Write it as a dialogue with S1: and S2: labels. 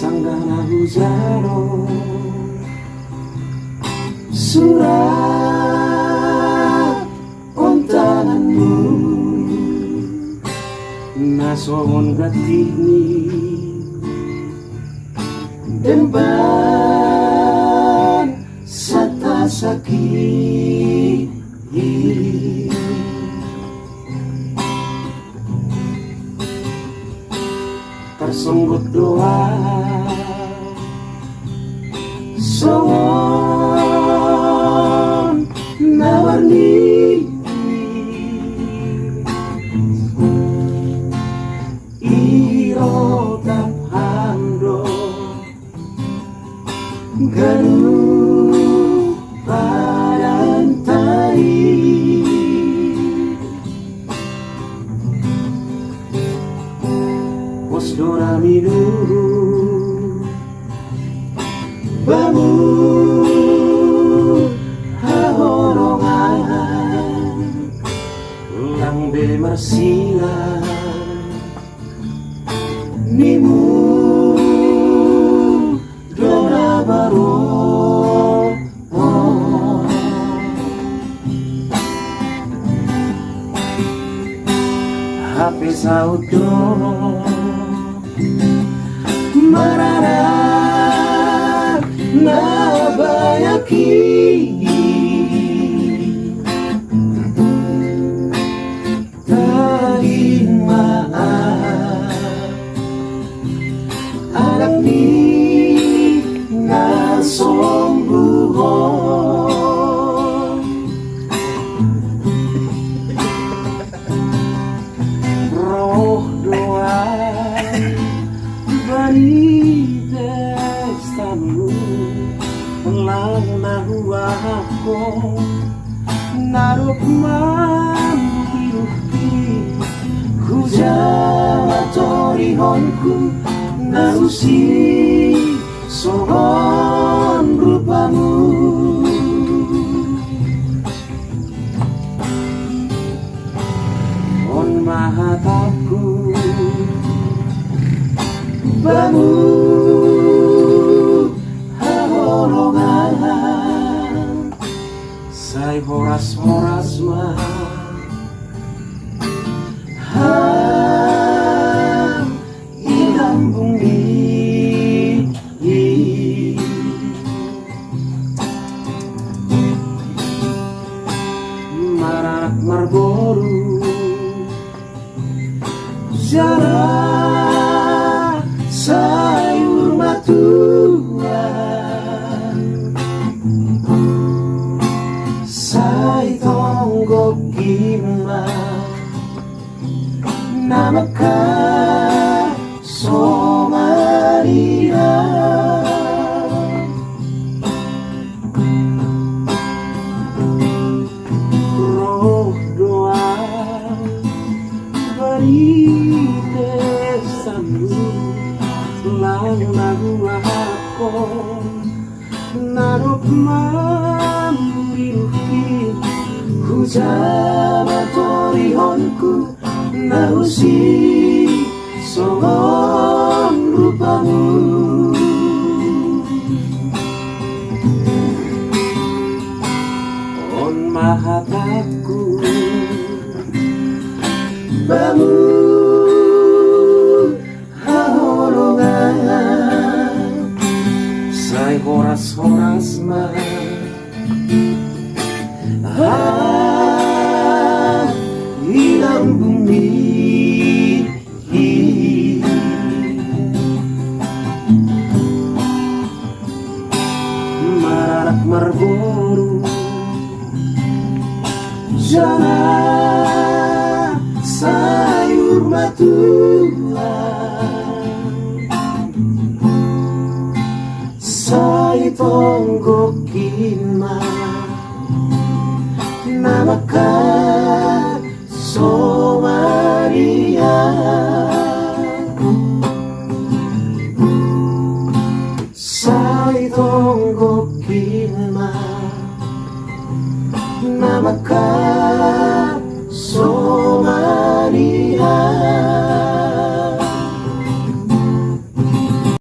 S1: Sanggana hujaro surat ontanganmu nasohon gatini demban sata sakit tersunggut doa songon nawarni iro taphando garu parantai pos doramiru bamu hahorongan lambe marsila nimu dona baro HP saudo marana nabayaki terima anak ni nasombuhon roh doa bani destamu lang nahuahko narup mambiruki hujamatorihonku narusi sohon rupamu on mahataku bamu hahorongan say horas-horas mah ilang bumi mararak marboru jarak sayur matuan say tonggok gima namaka somaria roh doa bari desamu lang naguahko narup mambiruki hujamatorihonku nausi songon rupamu on mahataku bamu hahorongan say horas-horas mah ilang bumi marak marboru jana sayur matuan say tonggok gima namaka so